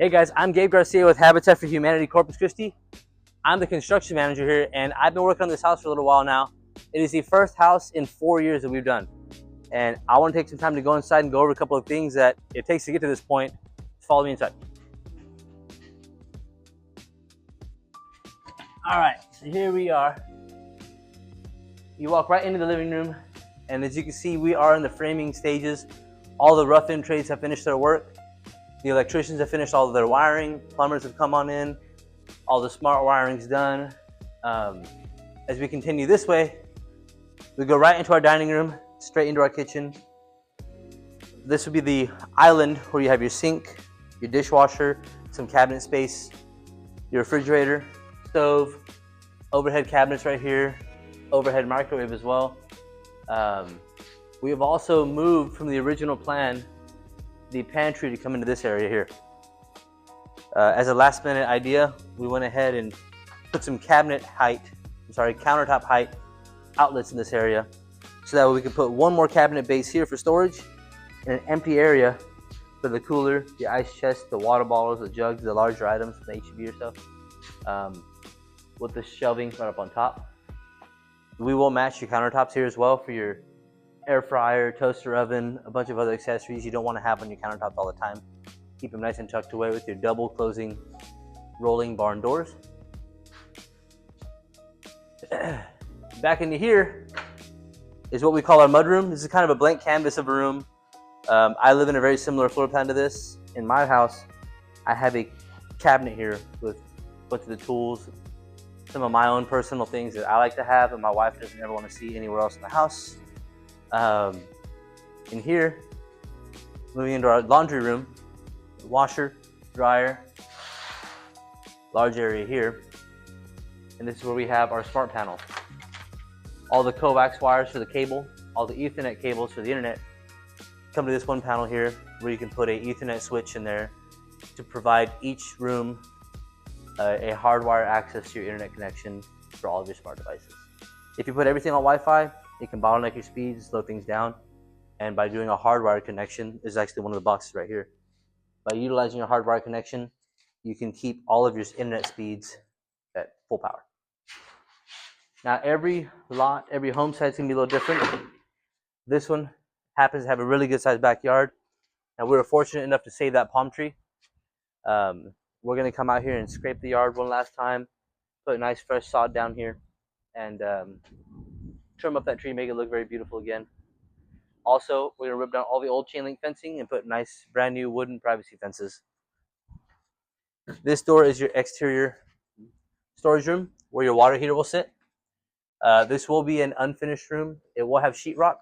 Hey guys, I'm Gabe Garcia with Habitat for Humanity Corpus Christi. I'm the construction manager here, and I've been working on this house for a little while now. It is the first house in 4 years that we've done. And I want to take some time to go inside and go over a couple of things that it takes to get to this point. Follow me inside. All right, so here we are. You walk right into the living room, and as you can see, we are in the framing stages. All the rough-in trades have finished their work. The electricians have finished all of their wiring. Plumbers have come on in. All the smart wiring's done. As we continue this way, we go right into our dining room, straight into our kitchen. This would be the island where you have your sink, your dishwasher, some cabinet space, your refrigerator, stove, overhead cabinets right here, overhead microwave as well. We have also moved from the original plan the pantry to come into this area here. As a last minute idea, we went ahead and put some countertop height outlets in this area, so that way we can put one more cabinet base here for storage and an empty area for the cooler, the ice chest, the water bottles, the jugs, the larger items, the HEB or stuff, with the shelving right up on top. We will match your countertops here as well for your air fryer, toaster oven, a bunch of other accessories you don't want to have on your countertops all the time. Keep them nice and tucked away with your double closing rolling barn doors. Back into here is what we call our mudroom. This is kind of a blank canvas of a room. I live in a very similar floor plan to this. In my house, I have a cabinet here with a bunch of the tools, some of my own personal things that I like to have and my wife doesn't ever want to see anywhere else in the house. In here, moving into our laundry room, washer, dryer, large area here. And this is where we have our smart panel. All the coax wires for the cable, all the Ethernet cables for the internet come to this one panel here, where you can put a Ethernet switch in there to provide each room a hardwire access to your internet connection for all of your smart devices. If you put everything on Wi-Fi, it can bottleneck your speeds, slow things down. And by doing a hardwire connection, this is actually one of the boxes right here. By utilizing your hardwire connection, you can keep all of your internet speeds at full power. Now every home site's gonna be a little different. This one happens to have a really good sized backyard. And we were fortunate enough to save that palm tree. We're gonna come out here and scrape the yard one last time, put a nice fresh sod down here, and trim up that tree, make it look very beautiful again. Also, we're gonna rip down all the old chain link fencing and put nice brand new wooden privacy fences. This door is your exterior storage room where your water heater will sit. This will be an unfinished room. It will have sheetrock,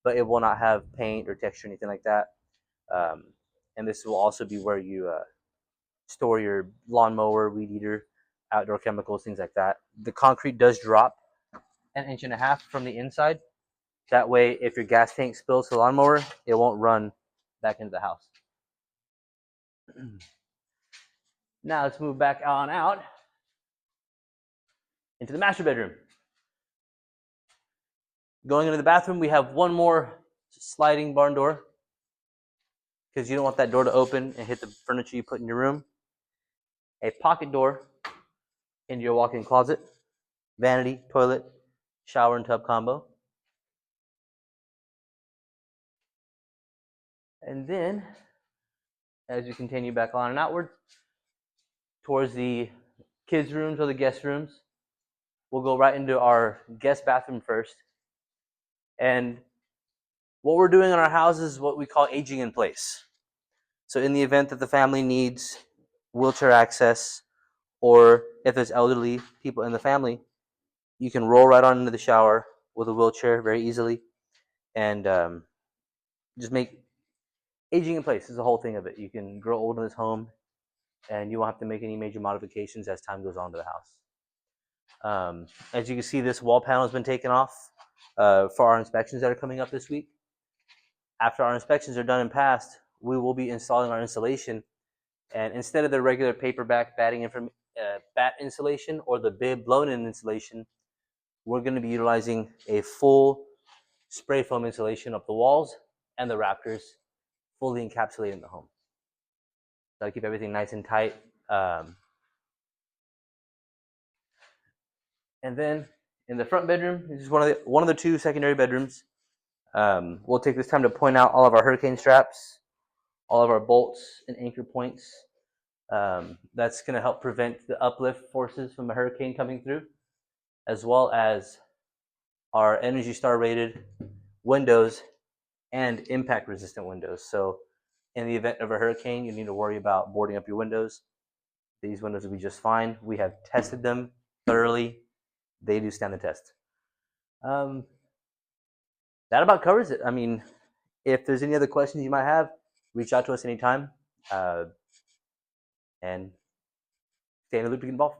but it will not have paint or texture or anything like that. And this will also be where you store your lawnmower, weed eater, outdoor chemicals, things like that. The concrete does drop 1.5 inches from the inside. That way, if your gas tank spills to the lawnmower, it won't run back into the house. Now let's move back on out into the master bedroom. Going into the bathroom, we have one more sliding barn door because you don't want that door to open and hit the furniture you put in your room. A pocket door into your walk-in closet, vanity, toilet, shower and tub combo. And then, as you continue back on and outward, towards the kids' rooms or the guest rooms, we'll go right into our guest bathroom first. And what we're doing in our house is what we call aging in place. So in the event that the family needs wheelchair access, or if there's elderly people in the family, you can roll right on into the shower with a wheelchair very easily, and just make aging in place is the whole thing of it. You can grow old in this home, and you won't have to make any major modifications as time goes on to the house. As you can see, this wall panel has been taken off for our inspections that are coming up this week. After our inspections are done and passed, we will be installing our insulation, and instead of the regular paperback bat insulation or the bib blown-in insulation, we're going to be utilizing a full spray foam insulation up the walls and the rafters, fully encapsulating the home. That'll keep everything nice and tight. And then in the front bedroom, this is one of the two secondary bedrooms. We'll take this time to point out all of our hurricane straps, all of our bolts and anchor points. That's going to help prevent the uplift forces from a hurricane coming through, as well as our Energy Star rated windows and impact resistant windows. So in the event of a hurricane, you need to worry about boarding up your windows. These windows will be just fine. We have tested them thoroughly. They do stand the test. That about covers it. I mean, if there's any other questions you might have, reach out to us anytime. And stay in the loop to get involved.